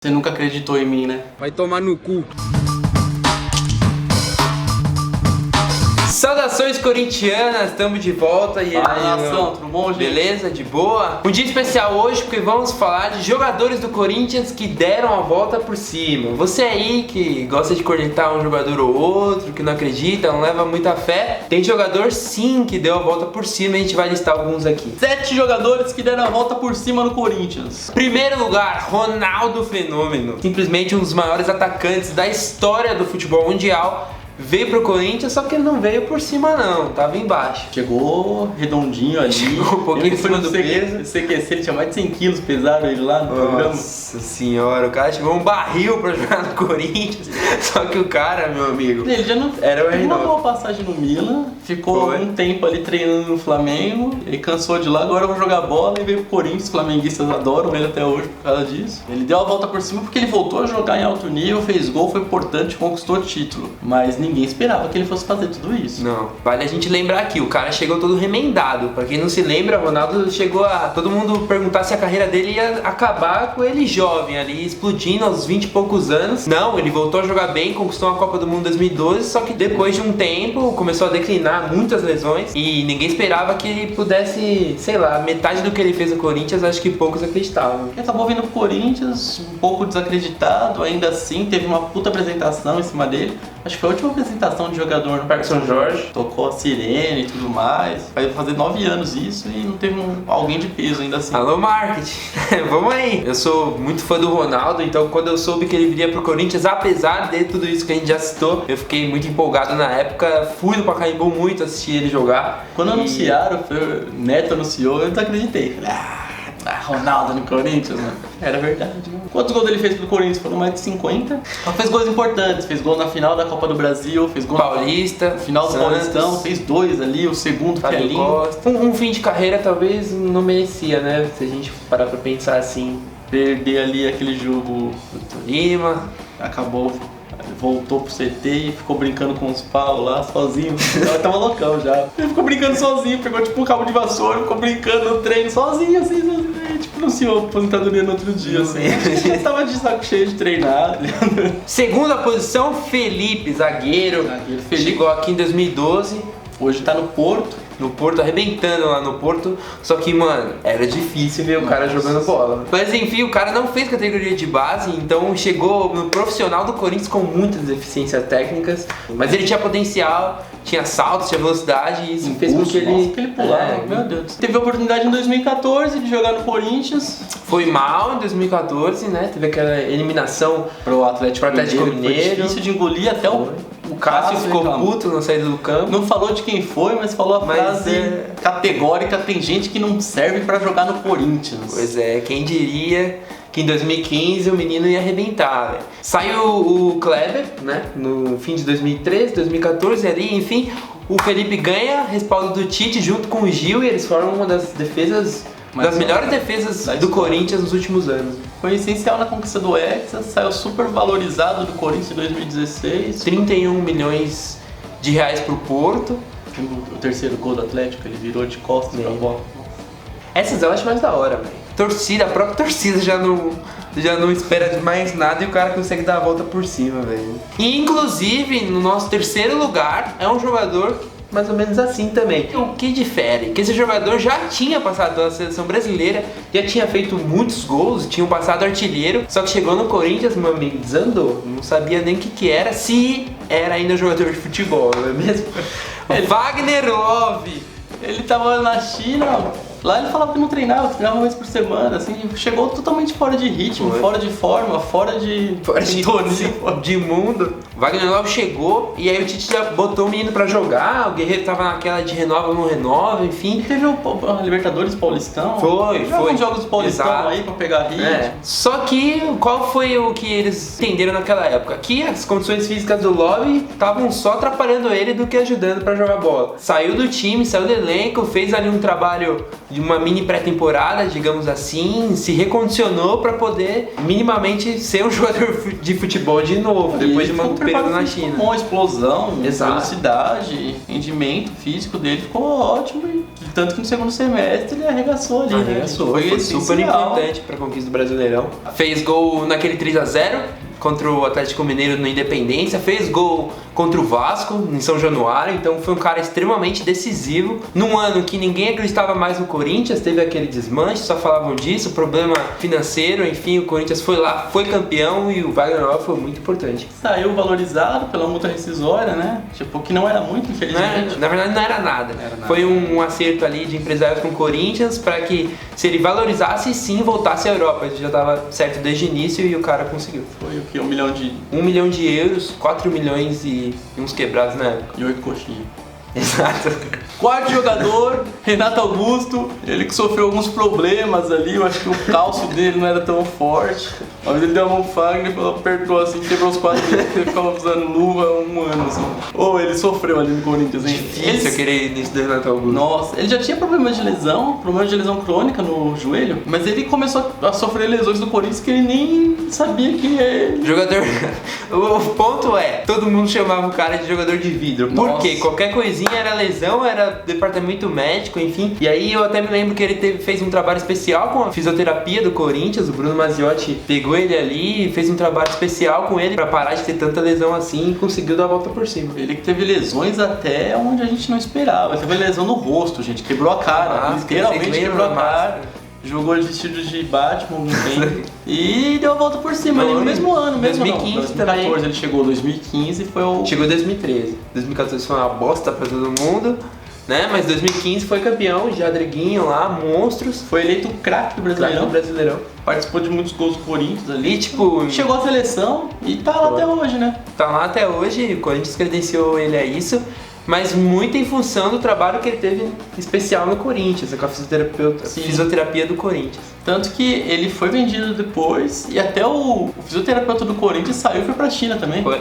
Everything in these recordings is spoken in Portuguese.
Você nunca acreditou em mim, né? Vai tomar no cu. Saudações corintianas, estamos de volta e Fala, nação, tudo bom, gente? Beleza? De boa? Um dia especial hoje porque vamos falar de jogadores do Corinthians que deram a volta por cima. Você aí que gosta de cornetar um jogador ou outro, que não acredita, não leva muita fé, tem jogador sim que deu a volta por cima e a gente vai listar alguns aqui. 7 jogadores que deram a volta por cima no Corinthians. Primeiro lugar, Ronaldo Fenômeno. Simplesmente um dos maiores atacantes da história do futebol mundial. Veio pro Corinthians, só que ele não veio por cima não, tava embaixo. Chegou redondinho ali. Chegou um pouquinho em cima do peso. CQC, ele tinha mais de 100 quilos, pesaram ele lá no programa. Nossa senhora, o cara chegou um barril pra jogar no Corinthians. Só que o cara, meu amigo, Ele já não era o teve uma R9. boa passagem no Milan, ficou Foi. um tempo ali treinando no Flamengo, ele cansou de lá, agora eu vou jogar bola e veio pro Corinthians. Os flamenguistas adoram ele até hoje por causa disso. Ele deu a volta por cima porque ele voltou a jogar em alto nível, fez gol, foi importante, conquistou o título. Mas ninguém esperava que ele fosse fazer tudo isso. Não, vale a gente lembrar aqui, o cara chegou todo remendado. Pra quem não se lembra, Ronaldo chegou a todo mundo perguntar se a carreira dele ia acabar com ele jovem ali, explodindo aos 20 e poucos anos. Não, ele voltou a jogar bem, conquistou uma Copa do Mundo em 2012, só que depois de um tempo começou a declinar, muitas lesões, e ninguém esperava que ele pudesse, sei lá, metade do que ele fez no Corinthians, acho que poucos acreditavam. Ele acabou vindo pro Corinthians, um pouco desacreditado, ainda assim teve uma puta apresentação em cima dele. Acho que foi a última apresentação de jogador no Parque São Jorge. Tocou a sirene e tudo mais. Vai fazer 9 anos isso e não teve alguém de peso ainda assim. Alô, marketing! Vamos aí! Eu sou muito fã do Ronaldo, então quando eu soube que ele viria pro Corinthians, apesar de tudo isso que a gente já citou, eu fiquei muito empolgado na época. Fui no Pacaembu muito assistir ele jogar. Quando anunciaram, o Neto anunciou, eu desacreditei. Falei, Ronaldo no Corinthians, mano. Era verdade, né? Quantos gols ele fez pro Corinthians? Foram mais de 50. Só fez gols importantes. Fez gol na final da Copa do Brasil, fez gol Paulista, no final do Santos, Paulistão, fez 2 ali, o segundo que é Fábio lindo. Costa. Um fim de carreira talvez não merecia, né? Se a gente parar pra pensar assim. Perder ali aquele jogo, Lima. acabou, voltou pro CT e ficou brincando com os paus lá, sozinho. Ele tava loucão já. Ele ficou brincando sozinho, pegou tipo um cabo de vassoura, ficou brincando no treino sozinho, assim, sozinho. E, tipo, anunciou a aposentadoria no outro dia, assim. Ele tava de saco cheio de treinar. Segunda posição, Felipe, zagueiro. Felipe. Chegou aqui em 2012. Hoje tá no Porto. No Porto, arrebentando lá no Porto. Só que, mano, era difícil ver o cara jogando bola. Mas enfim, o cara não fez categoria de base, então chegou no profissional do Corinthians com muitas deficiências técnicas. Mas ele tinha potencial, tinha saltos, tinha velocidade e isso fez com que ele... Nossa, que ele pulava, meu Deus. Teve a oportunidade em 2014 de jogar no Corinthians. Foi mal em 2014, né? Teve aquela eliminação Pro Atlético Mineiro. Foi difícil de engolir até o Cássio ficou reclamou. puto na saída do campo. Não falou de quem foi, mas falou a frase categórica: tem gente que não serve pra jogar no Corinthians. Pois é, quem diria que em 2015 o menino ia arrebentar, velho. Saiu o Kleber, né, no fim de 2013, 2014 ali, enfim. O Felipe ganha respaldo do Tite junto com o Gil e eles formam uma das defesas, das melhores defesas do Corinthians nos últimos anos. Foi essencial na conquista do Hexa, saiu super valorizado do Corinthians em 2016. 31 milhões de reais pro Porto. O terceiro gol do Atlético, ele virou de costas pra bola. Essas eu acho mais da hora, velho. Torcida, a própria torcida já não espera de mais nada e o cara consegue dar a volta por cima, velho. E inclusive, no nosso terceiro lugar, é um jogador mais ou menos assim também. O que difere? Que esse jogador já tinha passado pela seleção brasileira, já tinha feito muitos gols, tinha passado artilheiro, só que chegou no Corinthians, meu amigo, desandou. Não sabia nem o que era, se era ainda jogador de futebol, não é mesmo? Wagner Love. Ele tava na China, lá ele falava que não treinava uma vez por semana, assim, chegou totalmente fora de ritmo, fora de forma, fora de sintonia. De mundo. Wagner Love chegou e aí o Tite já botou o menino pra jogar, o Guerreiro tava naquela de renova, não renova, enfim. Teve o Libertadores Paulistão. Foi. Os jogos do Paulistão. Exato. Aí pra pegar ritmo. Só que qual foi o que eles entenderam naquela época? Que as condições físicas do Love estavam só atrapalhando ele do que ajudando pra jogar bola. Saiu do time, saiu do elenco, fez ali um trabalho de uma mini pré-temporada, digamos assim, se recondicionou pra poder minimamente ser um jogador de futebol de novo, depois de um período na China. Com explosão, exato, velocidade, rendimento físico dele ficou ótimo e Tanto que no segundo semestre ele arregaçou ali, né? Foi super importante pra conquista do Brasileirão. Fez gol naquele 3-0 contra o Atlético Mineiro no Independência, fez gol contra o Vasco em São Januário, então foi um cara extremamente decisivo. Num ano que ninguém acreditava mais no Corinthians, teve aquele desmanche, só falavam disso, problema financeiro, enfim, o Corinthians foi lá, foi campeão e o Wagner Love foi muito importante. Saiu valorizado pela multa rescisória, né? Tipo, que não era muito, infelizmente. Na verdade não era nada. Foi um acerto ali de empresários com o Corinthians para que, se ele valorizasse, sim, voltasse à Europa. Isso já estava certo desde o início e o cara conseguiu. Foi o que? 1 milhão de... 1 milhão de euros, 4 milhões e uns quebrados na época. E 8 coxinhas. Exato. Quarto jogador, Renato Augusto, ele que sofreu alguns problemas ali, eu acho que o calço dele não era tão forte. Uma vez ele deu uma mão Fagner, apertou assim, quebrou os 4 dedos, ele ficava usando luva há um ano assim. Ele sofreu ali no Corinthians, hein? Difícil querer início do Renato Augusto. Nossa, ele já tinha problema de lesão crônica no joelho, mas ele começou a sofrer lesões do Corinthians que ele nem sabia que ele... Jogador... O ponto é, todo mundo chamava o cara de jogador de vidro. Por quê? Qualquer coisinha era lesão, era departamento médico, enfim. E aí eu até me lembro que ele fez um trabalho especial com a fisioterapia do Corinthians. O Bruno Maziotti pegou ele ali e fez um trabalho especial com ele pra parar de ter tanta lesão assim e conseguiu dar a volta por cima. Ele que teve lesões até onde a gente não esperava. Ele teve lesão no rosto, gente. Quebrou a cara, literalmente quebrou a cara. Jogou de vestido de Batman um tempo e deu a volta por cima ali no mesmo ano, mesmo 2015 não. 2014 ele chegou, 2015 foi o... Chegou em 2013. 2014 foi uma bosta pra todo mundo, né? Mas 2015 foi campeão, já Driguinho lá, monstros. Foi eleito o craque do Brasileirão. Participou de muitos gols do Corinthians ali. E tipo... Chegou à seleção e tá lá até hoje, né? Tá lá até hoje, o Corinthians credenciou ele a isso. Mas muito em função do trabalho que ele teve especial no Corinthians, com a fisioterapia do Corinthians. Tanto que ele foi vendido depois e até o fisioterapeuta do Corinthians saiu e foi pra China também. Foi.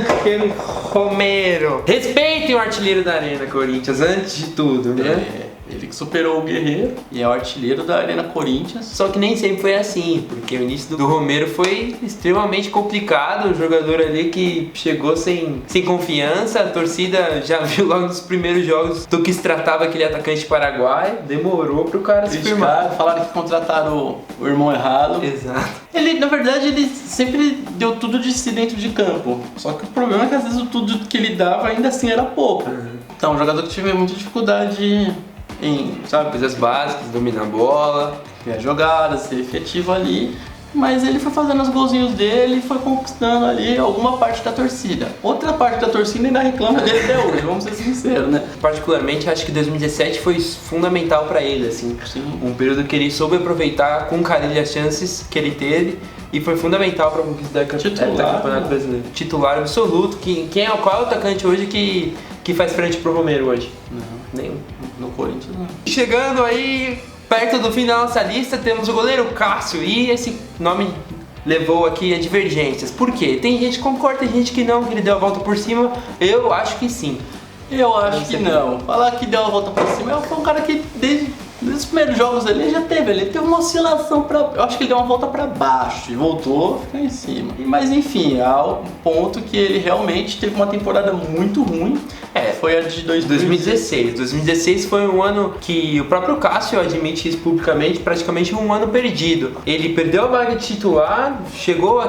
Aquele Romero. Respeitem o artilheiro da Arena Corinthians, antes de tudo, né? Ele que superou o Guerreiro e é o artilheiro da Arena Corinthians. Só que nem sempre foi assim, porque o início do Romero foi extremamente complicado. O jogador ali que chegou sem confiança, a torcida já viu logo nos primeiros jogos do que se tratava aquele atacante paraguaio. Demorou pro cara se firmar. Falaram que contrataram o irmão errado. Exato. Ele, na verdade, ele sempre deu tudo de si dentro de campo. Só que o problema é que às vezes o tudo que ele dava ainda assim era pouco. Então, um jogador que tive muita dificuldade em, coisas básicas, dominar a bola, ver jogadas, ser efetivo ali, mas ele foi fazendo os golzinhos dele e foi conquistando ali alguma parte da torcida. Outra parte da torcida ainda reclama dele até hoje, vamos ser sinceros, né? Particularmente, acho que 2017 foi fundamental pra ele, assim. Sim. Um período que ele soube aproveitar com carinho as chances que ele teve e foi fundamental pra conquistar o Campeonato Brasileiro. Titular absoluto. Qual é o atacante hoje que faz frente pro Romero hoje? Não. Nenhum. No Corinthians, não. Chegando aí perto do fim da nossa lista, temos o goleiro Cássio, e esse nome levou aqui a divergências. Por quê? Tem gente que concorda, tem gente que não, que ele deu a volta por cima. Eu acho que sim. Eu acho que não. Falar que deu a volta por cima, foi um cara que desde os primeiros jogos ali já teve uma oscilação eu acho que ele deu uma volta pra baixo e voltou a ficar em cima. Mas enfim, ao ponto que ele realmente teve uma temporada muito ruim. Foi a de 2016. 2016 foi um ano que o próprio Cássio admite isso publicamente, praticamente um ano perdido. Ele perdeu a vaga de titular, chegou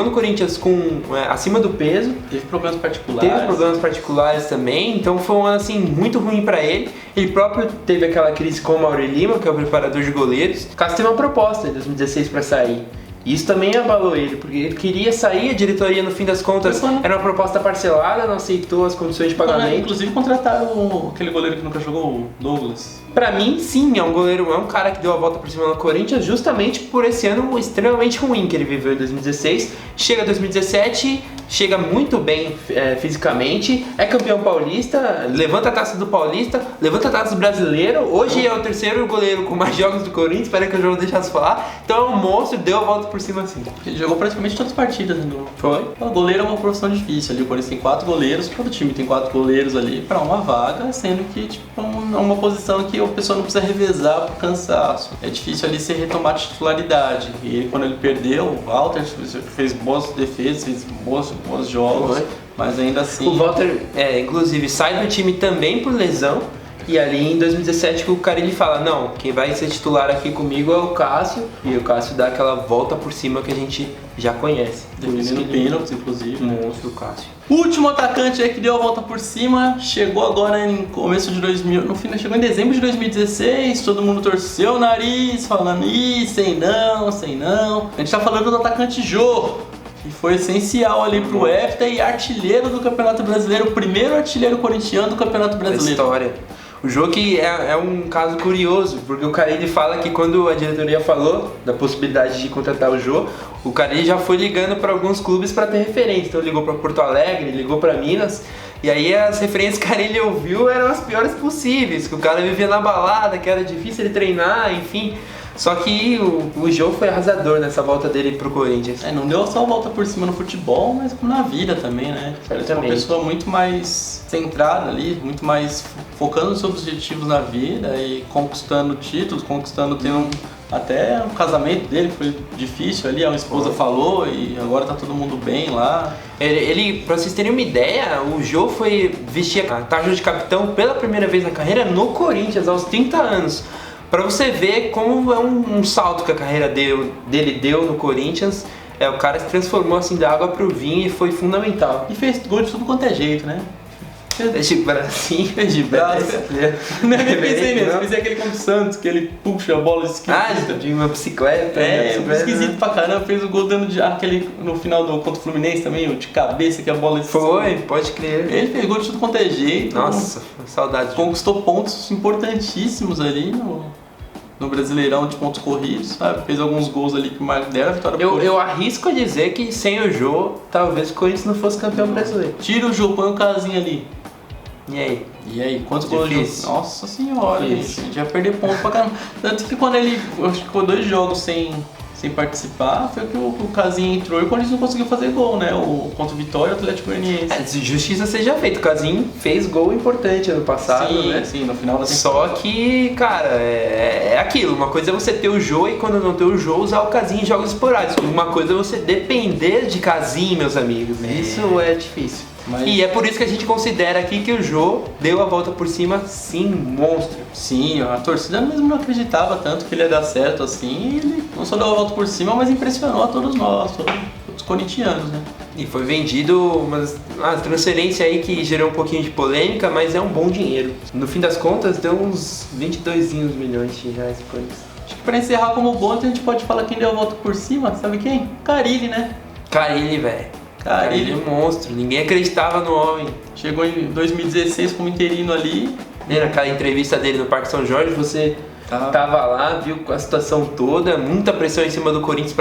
no Corinthians com acima do peso. Teve problemas particulares também, então foi um ano assim muito ruim pra ele. Ele próprio teve aquela crise com o Mauri Lima, que é o preparador de goleiros. O Cássio teve uma proposta em 2016 pra sair. Isso também abalou ele, porque ele queria sair, a diretoria no fim das contas era uma proposta parcelada, não aceitou as condições de pagamento. Inclusive contrataram aquele goleiro que nunca jogou, o Douglas. Pra mim, sim, é um cara que deu a volta por cima no Corinthians justamente por esse ano extremamente ruim que ele viveu em 2016. Chega 2017, chega muito bem fisicamente, é campeão paulista, levanta a taça do Paulista, levanta a taça do Brasileiro. Hoje é o terceiro goleiro com mais jogos do Corinthians, espera que eu já vou deixar de falar. Então é um monstro, deu a volta por cima assim. Ele jogou praticamente todas as partidas, né? Foi. O goleiro é uma profissão difícil ali, o Corinthians tem 4 goleiros, todo time tem 4 goleiros ali pra uma vaga, sendo que tipo, é uma posição que a pessoa não precisa revezar por cansaço. É difícil ali se retomar a titularidade. E quando ele perdeu, o Walter fez boas defesas, fez bons jogos, mas ainda assim... O Walter, inclusive, sai do time também por lesão. E ali em 2017 que o Carille fala, não, quem vai ser titular aqui comigo é o Cássio. E o Cássio dá aquela volta por cima que a gente já conhece. Defendendo pênaltis, inclusive. Monstro, o Cássio. Último atacante aí que deu a volta por cima, chegou agora em começo de 2000, no fim, chegou em dezembro de 2016, todo mundo torceu o nariz, falando, sei não. A gente tá falando do atacante Jô, que foi essencial ali pro Hepta e artilheiro do Campeonato Brasileiro, o primeiro artilheiro corintiano do Campeonato Brasileiro. História. O Jô que é um caso curioso, porque o Carille fala que quando a diretoria falou da possibilidade de contratar o Jô, o Carille já foi ligando para alguns clubes para ter referência. Então ligou para Porto Alegre, ligou para Minas, e aí as referências que o Carille ouviu eram as piores possíveis, que o cara vivia na balada, que era difícil ele treinar, enfim. Só que o Jô foi arrasador nessa volta dele pro Corinthians. Não deu só a volta por cima no futebol, mas como na vida também, né? Ele é uma pessoa muito mais centrada ali, muito mais focando nos seus objetivos na vida e conquistando títulos, tendo até o casamento dele, que foi difícil ali, a esposa falou e agora tá todo mundo bem lá. Ele, pra vocês terem uma ideia, o Jô foi vestir a tarja de capitão pela primeira vez na carreira no Corinthians, aos 30 anos. Pra você ver como é um salto que a carreira dele deu no Corinthians. O cara se transformou assim da água pro vinho e foi fundamental. E fez gol de tudo quanto é jeito, né? Fez de bracinho, fez de braço. Não, eu pensei nisso, pensei aquele contra o Santos, que ele puxa a bola esquisita. De uma bicicleta. Esquisito pra caramba, fez o gol dando de aquele no final do contra o Fluminense também, o de cabeça que a bola... Foi, pode crer. Ele fez gol de tudo quanto é jeito. Nossa, saudade. Conquistou pontos importantíssimos ali no Brasileirão de pontos corridos, sabe? Fez alguns gols ali que deram a vitória. Eu arrisco a dizer que sem o Jô, talvez o Corinthians não fosse campeão brasileiro. Tira o Jô, põe o Casinho ali. E aí? Quantos gols? Nossa senhora, gente. A gente ia perder ponto pra caramba. Tanto que quando ele ficou 2 jogos sem participar, foi que o Casinho entrou e o Corinthians não conseguiu fazer gol, né? Contra o Vitória e o Atlético Goianiense. Justiça seja feita, o Casinho fez gol importante ano passado, né? Sim, no final da temporada. Só que, cara, é aquilo. Uma coisa é você ter o Jô e quando não ter o Jô, usar o Casinho em jogos esporádicos. Uma coisa é você depender de Casinho, meus amigos. Isso é difícil. E é por isso que a gente considera aqui que o Jô deu a volta por cima, sim, monstro. Sim, a torcida mesmo não acreditava tanto que ele ia dar certo assim. Ele não só deu a volta por cima, mas impressionou a todos nós, todos os corintianos, né? E foi vendido uma transferência aí que gerou um pouquinho de polêmica, mas é um bom dinheiro. No fim das contas, deu uns 22 milhões de reais por isso. Acho que pra encerrar como bom, a gente pode falar quem deu a volta por cima, sabe quem? Carille, né? Carille, velho. Carille é um monstro, ninguém acreditava no homem. Chegou em 2016 como interino ali. Naquela entrevista dele no Parque São Jorge, você tava lá, viu a situação toda, muita pressão em cima do Corinthians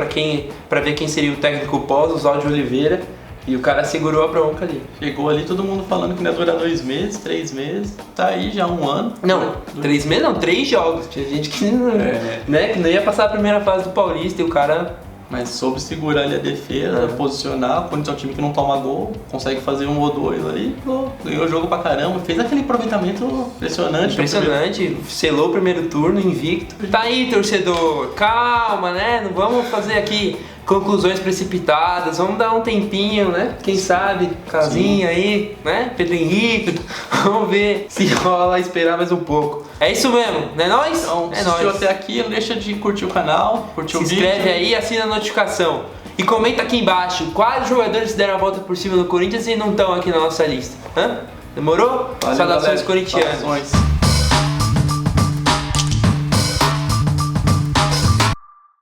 pra ver quem seria o técnico pós, o Oswaldo de Oliveira. E o cara segurou a bronca ali. Chegou ali, todo mundo falando que não ia durar 2 meses, 3 meses. Tá aí já 1 ano. Não, 3 meses não, 3 jogos. Tinha gente que não ia passar a primeira fase do Paulista e o cara... Mas soube segurar ali a defesa, posicionar. O Corinthians é um time que não toma gol, consegue fazer 1 ou 2 ali, ganhou o jogo pra caramba, fez aquele aproveitamento impressionante. Selou o primeiro turno, invicto. Tá aí, torcedor, calma, né? Não vamos fazer aqui conclusões precipitadas, vamos dar um tempinho, né? Quem sabe, Casinha aí, né? Pedro Henrique, vamos ver se rola esperar mais um pouco. É isso mesmo, não é nóis? Então, se assistiu até aqui, não deixa de curtir o canal, curtir o vídeo. Se inscreve aí, assina a notificação. E comenta aqui embaixo quais jogadores deram a volta por cima do Corinthians e não estão aqui na nossa lista. Demorou? Valeu, Saudações galera. corintianas. Saudações.